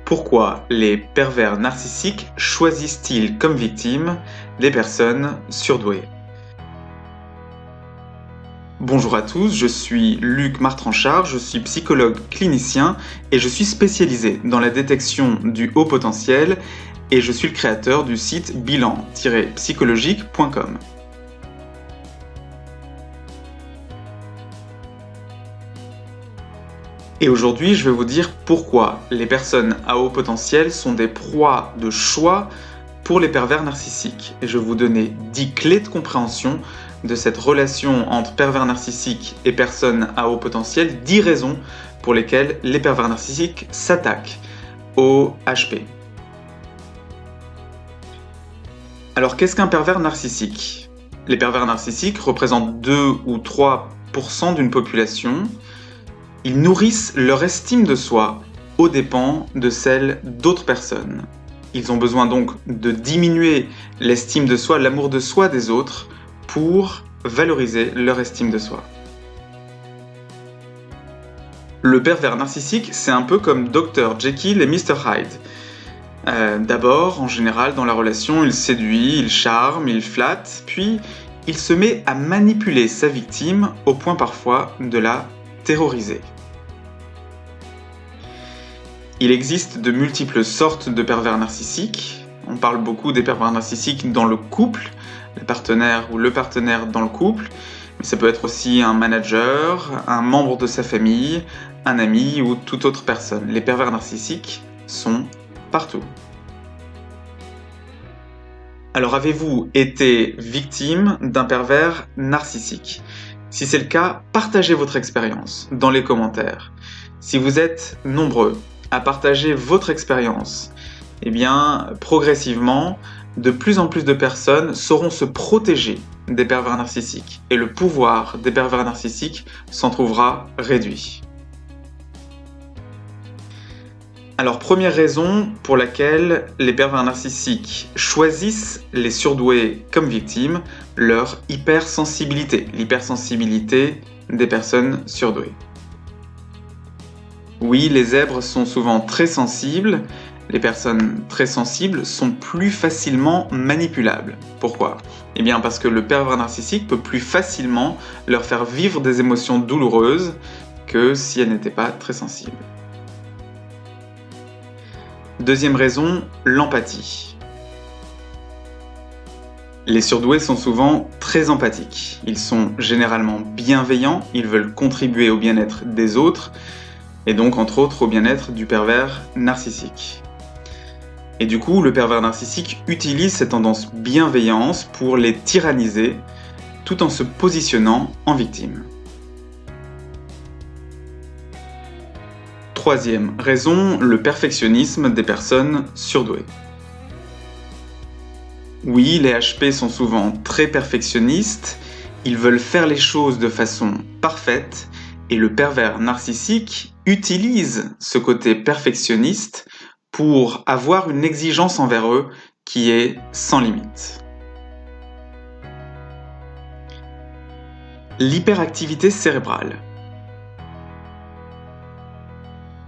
Pourquoi les pervers narcissiques choisissent-ils comme victimes des personnes surdouées? Bonjour à tous, je suis Luc Martranchard, je suis psychologue clinicien et je suis spécialisé dans la détection du haut potentiel et je suis le créateur du site bilan-psychologique.com. Et aujourd'hui, je vais vous dire pourquoi les personnes à haut potentiel sont des proies de choix pour les pervers narcissiques. Et je vais vous donner 10 clés de compréhension de cette relation entre pervers narcissiques et personnes à haut potentiel, 10 raisons pour lesquelles les pervers narcissiques s'attaquent au HP. Alors, qu'est-ce qu'un pervers narcissique? Les pervers narcissiques représentent 2 ou 3% d'une population. Ils nourrissent leur estime de soi aux dépens de celle d'autres personnes. Ils ont besoin donc de diminuer l'estime de soi, l'amour de soi des autres pour valoriser leur estime de soi. Le pervers narcissique, c'est un peu comme Dr. Jekyll et Mr. Hyde. D'abord, en général, dans la relation, il séduit, il charme, il flatte, puis il se met à manipuler sa victime au point parfois de la terrorisé. Il existe de multiples sortes de pervers narcissiques. On parle beaucoup des pervers narcissiques dans le couple, le partenaire ou le partenaire dans le couple, mais ça peut être aussi un manager, un membre de sa famille, un ami ou toute autre personne. Les pervers narcissiques sont partout. Alors, avez-vous été victime d'un pervers narcissique? Si c'est le cas, partagez votre expérience dans les commentaires. Si vous êtes nombreux à partager votre expérience, eh bien, progressivement, de plus en plus de personnes sauront se protéger des pervers narcissiques et le pouvoir des pervers narcissiques s'en trouvera réduit. Alors, première raison pour laquelle les pervers narcissiques choisissent les surdoués comme victimes, leur hypersensibilité, l'hypersensibilité des personnes surdouées. Oui, les zèbres sont souvent très sensibles. Les personnes très sensibles sont plus facilement manipulables. Pourquoi? Eh bien parce que le pervers narcissique peut plus facilement leur faire vivre des émotions douloureuses que si elles n'étaient pas très sensibles. Deuxième raison, l'empathie. Les surdoués sont souvent très empathiques. Ils sont généralement bienveillants, ils veulent contribuer au bien-être des autres, et donc entre autres au bien-être du pervers narcissique. Et du coup, le pervers narcissique utilise cette tendance bienveillance pour les tyranniser, tout en se positionnant en victime. Troisième raison, le perfectionnisme des personnes surdouées. Oui, les HP sont souvent très perfectionnistes, ils veulent faire les choses de façon parfaite, et le pervers narcissique utilise ce côté perfectionniste pour avoir une exigence envers eux qui est sans limite. L'hyperactivité cérébrale.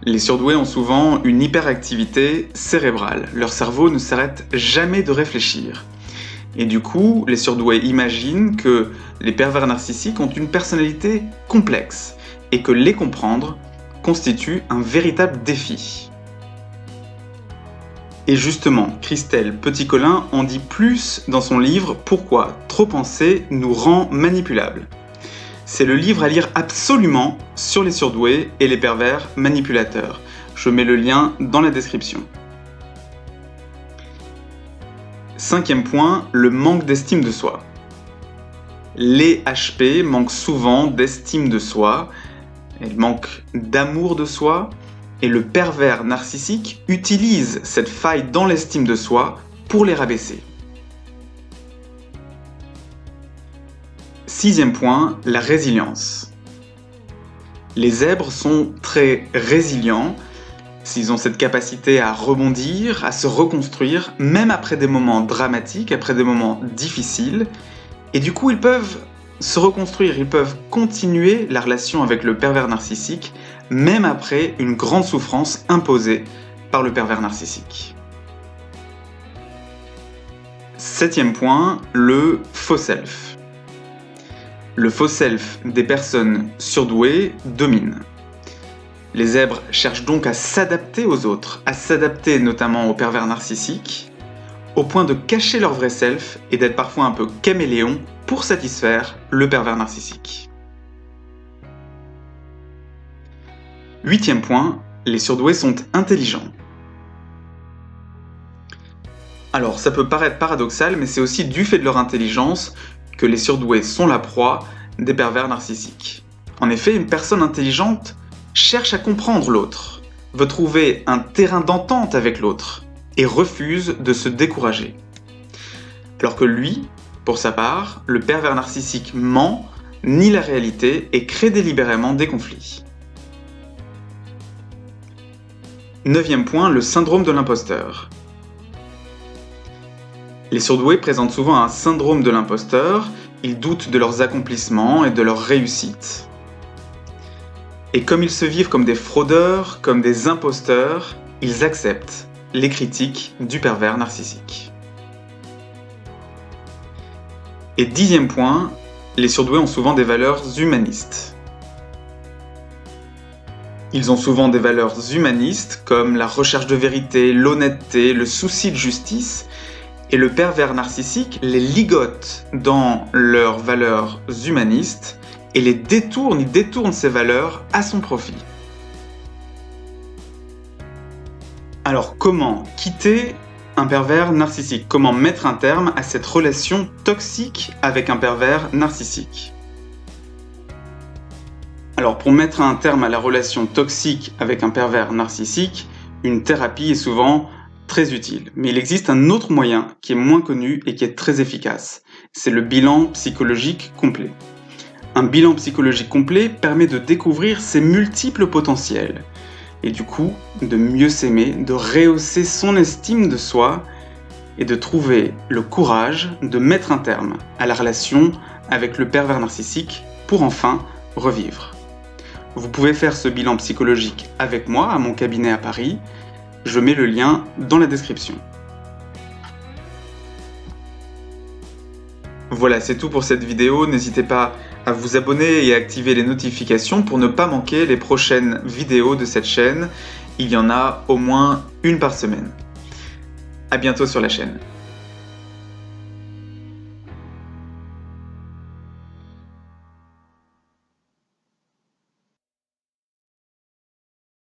Les surdoués ont souvent une hyperactivité cérébrale. Leur cerveau ne s'arrête jamais de réfléchir. Et du coup, les surdoués imaginent que les pervers narcissiques ont une personnalité complexe et que les comprendre constitue un véritable défi. Et justement, Christelle Petit-Colin en dit plus dans son livre « Pourquoi trop penser nous rend manipulables ». C'est le livre à lire absolument sur les surdoués et les pervers manipulateurs. Je mets le lien dans la description. Cinquième point, le manque d'estime de soi. Les HP manquent souvent d'estime de soi, elles manquent d'amour de soi, et le pervers narcissique utilise cette faille dans l'estime de soi pour les rabaisser. Sixième point, la résilience. Les zèbres sont très résilients, ils ont cette capacité à rebondir, à se reconstruire, même après des moments dramatiques, après des moments difficiles, et du coup ils peuvent se reconstruire, ils peuvent continuer la relation avec le pervers narcissique, même après une grande souffrance imposée par le pervers narcissique. 7e point, le faux self. Le faux self des personnes surdouées domine. Les zèbres cherchent donc à s'adapter aux autres, à s'adapter notamment aux pervers narcissiques, au point de cacher leur vrai self et d'être parfois un peu caméléon pour satisfaire le pervers narcissique. 8e point, les surdoués sont intelligents. Alors, ça peut paraître paradoxal, mais c'est aussi du fait de leur intelligence que les surdoués sont la proie des pervers narcissiques. En effet, une personne intelligente cherche à comprendre l'autre, veut trouver un terrain d'entente avec l'autre et refuse de se décourager. Alors que lui, pour sa part, le pervers narcissique ment, nie la réalité et crée délibérément des conflits. 9e point, le syndrome de l'imposteur. Les surdoués présentent souvent un syndrome de l'imposteur, ils doutent de leurs accomplissements et de leurs réussites. Et comme ils se vivent comme des fraudeurs, comme des imposteurs, ils acceptent les critiques du pervers narcissique. Et 10e point, les surdoués ont souvent des valeurs humanistes. Ils ont souvent des valeurs humanistes comme la recherche de vérité, l'honnêteté, le souci de justice, et le pervers narcissique les ligote dans leurs valeurs humanistes et il détourne ces valeurs à son profit. Alors comment quitter un pervers narcissique? Comment mettre un terme à cette relation toxique avec un pervers narcissique? Alors pour mettre un terme à la relation toxique avec un pervers narcissique, une thérapie est souvent très utile. Mais il existe un autre moyen qui est moins connu et qui est très efficace. C'est le bilan psychologique complet. Un bilan psychologique complet permet de découvrir ses multiples potentiels et du coup de mieux s'aimer, de rehausser son estime de soi et de trouver le courage de mettre un terme à la relation avec le pervers narcissique pour enfin revivre. Vous pouvez faire ce bilan psychologique avec moi à mon cabinet à Paris. Je mets le lien dans la description. Voilà, c'est tout pour cette vidéo. N'hésitez pas à vous abonner et à activer les notifications pour ne pas manquer les prochaines vidéos de cette chaîne. Il y en a au moins une par semaine. À bientôt sur la chaîne.